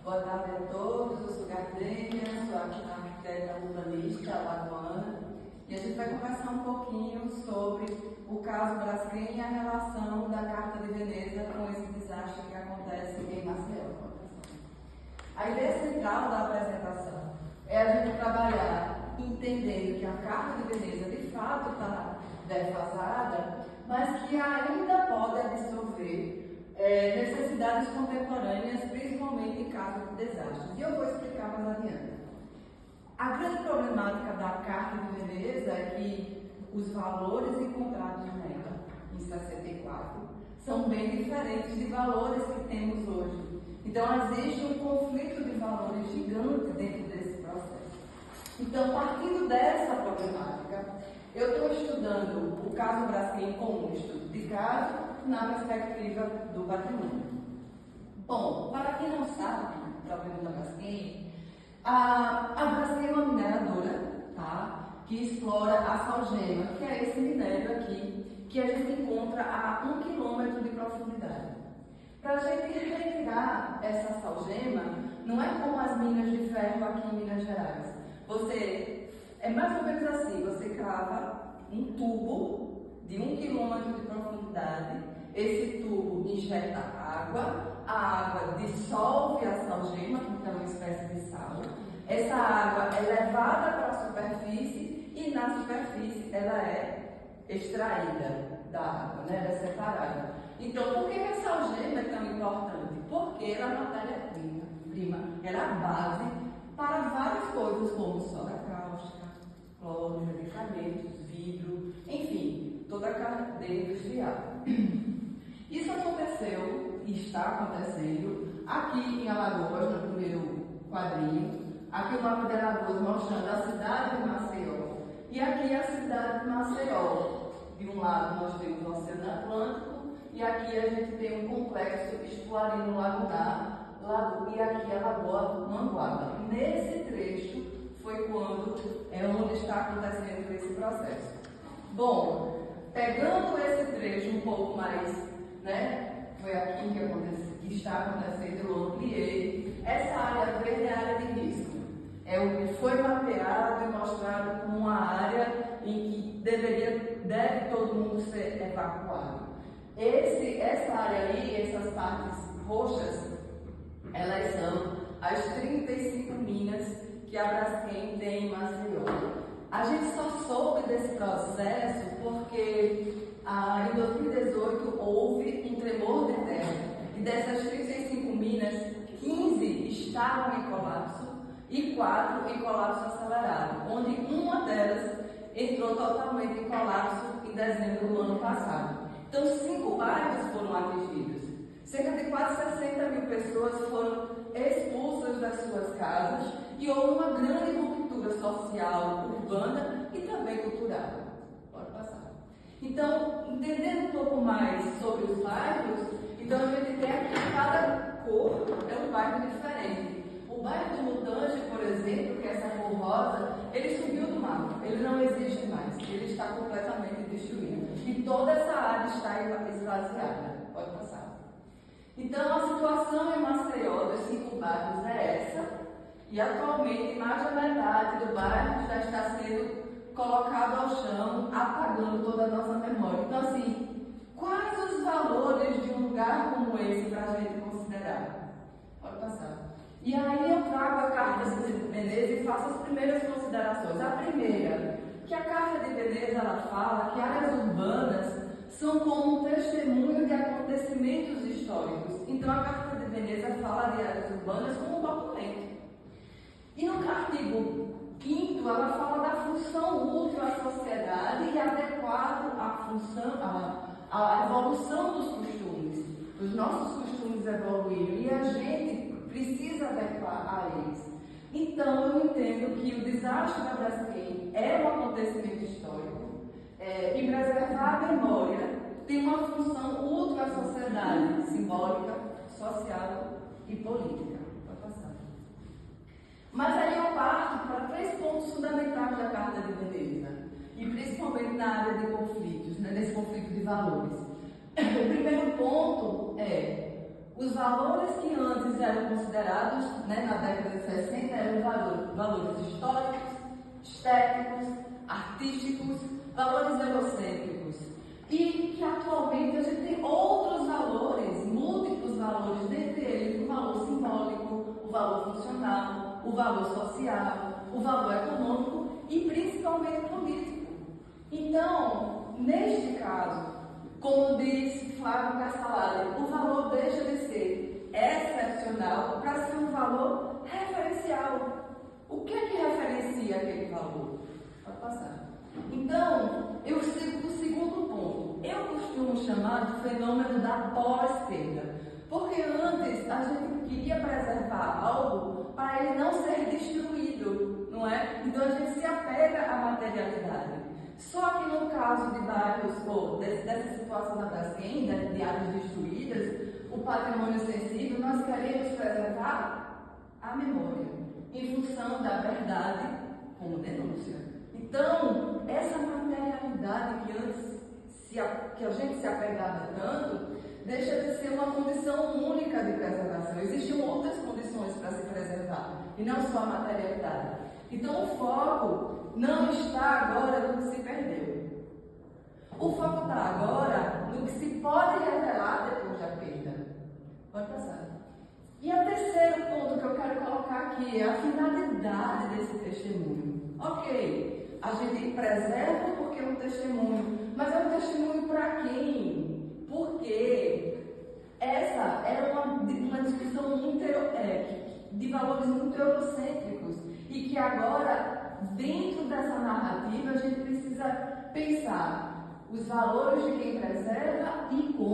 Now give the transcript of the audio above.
Boa tarde a todos, eu sou Gardênia, sou arquiteta urbanista alagoana e a gente vai conversar um pouquinho sobre o caso Braskem e a relação da Carta de Veneza com esse desastre que acontece em Maceió. A ideia central da apresentação é a gente trabalhar entendendo que a Carta de Veneza de fato está defasada, mas que ainda pode absorver necessidades contemporâneas, principalmente em casos de desastres. E eu vou explicar mais adiante. A grande problemática da Carta de Veneza é que os valores encontrados nela, em 64, são bem diferentes de valores que temos hoje. Então, existe um conflito de valores gigante dentro desse processo. Então, partindo dessa problemática, eu estou estudando o caso Braskem como um estudo de caso na perspectiva do patrimônio. Bom, para quem não sabe, problema da Braskem, a Braskem é uma mineradora, tá? Que explora a salgema, que é esse minério aqui, que a gente encontra a 1 km de profundidade. Para a gente retirar essa salgema, não é como as minas de ferro aqui em Minas Gerais. É mais ou menos assim, você crava um tubo de 1 km de profundidade, esse tubo injeta água, a água dissolve a salgema, que é uma espécie de sal, essa água é levada para a superfície e na superfície ela é extraída da água, ela é separada. Então, por que a salgema é tão importante? Porque ela é a matéria-prima, ela é a base para várias coisas, como soda cáustica, cloro, medicamentos, vidro, enfim, toda a cadeia industrial. Isso aconteceu e está acontecendo aqui em Alagoas, no primeiro quadrinho. Aqui o mapa de Alagoas mostrando a cidade de Maceió e aqui a cidade de Maceió. De um lado nós temos o Oceano Atlântico e aqui a gente tem um complexo espuarino lagunar e aqui a Lagoa Manguaba. Nesse trecho foi onde está acontecendo esse processo. Bom, pegando esse trecho um pouco mais, foi aqui que está acontecendo, eu ampliei. Essa área verde é a área de risco. É o que foi mapeado e mostrado como uma área em que deve todo mundo ser evacuado. Essa área aí, essas partes roxas, elas são as 35 minas que a Braskem tem em Maceió. A gente só soube desse processo porque em 2018 houve um tremor de terra e dessas 35 minas, 15 estavam em colapso e 4 em colapso acelerado, onde uma delas entrou totalmente em colapso em dezembro do ano passado. Então, 5 bairros foram atingidos. Cerca de quase 60 mil pessoas foram expulsas das suas casas e houve uma grande ruptura social, urbana e também cultural. Pode passar. Então, entendendo um pouco mais sobre os bairros, então a gente tem aqui cada cor é um bairro diferente. O bairro de Mutange, por exemplo, que é essa cor rosa, ele subiu do mapa, ele não existe mais, ele está completamente destruído. E toda essa área está esvaziada. Pode passar. Então, a situação em Maceió dos 5 bairros é essa, e atualmente mais da metade do bairro já está sendo colocado ao chão, apagando toda a nossa memória. Então, assim, quais os valores de um lugar como esse para a gente considerar? Pode passar. E aí eu trago a Carta de Veneza e faço as primeiras considerações. A primeira, que a Carta de Veneza ela fala que áreas urbanas são como um testemunho de acontecimentos históricos. Então a Carta de Veneza fala de áreas urbanas como um documento. E no artigo 5º ela fala da função útil à sociedade e adequado à evolução dos costumes. Os nossos costumes evoluíram e a gente precisa adequar a eles. Então, eu entendo que o desastre da Braskem é um acontecimento histórico e preservar a memória tem uma função útil à sociedade, simbólica, social e política. Pode passar. Mas aí eu parto para 3 pontos fundamentais da Carta de Veneza, e principalmente na área de conflitos, nesse conflito de valores. O primeiro ponto é Os valores que antes eram considerados, na década de 60, eram valores históricos, estéticos, artísticos, valores egocêntricos. E que atualmente a gente tem outros valores, múltiplos valores, dentre eles o valor simbólico, o valor funcional, o valor social, o valor econômico e principalmente político. Então, neste caso, como disse Flávio Castellari, o valor deixa de ser excepcional para ser um valor referencial. O que é que referencia aquele valor? Pode passar. Então, eu sigo o segundo ponto. Eu costumo chamar de fenômeno da pós-perda. Porque antes a gente queria preservar algo para ele não ser destruído, não é? Então a gente se apega à materialidade. Só que no caso de bairros, ou dessa situação da Braskem, de áreas destruídas, o patrimônio sensível, nós queremos preservar a memória, em função da verdade como denúncia. Então, essa materialidade que antes que a gente se apegava tanto, deixa de ser uma condição única de preservação. Existem outras condições para se preservar, e não só a materialidade. Então, o foco não está agora no que se perdeu. O foco está agora no que se pode revelar depois da perda. Pode passar. E o terceiro ponto que eu quero colocar aqui é a finalidade desse testemunho. Ok, a gente preserva porque é um testemunho, mas é um testemunho para quem? Porque essa era uma discussão muito, de valores muito eurocêntricos e que agora, dentro dessa narrativa, a gente precisa pensar os valores de quem preserva e como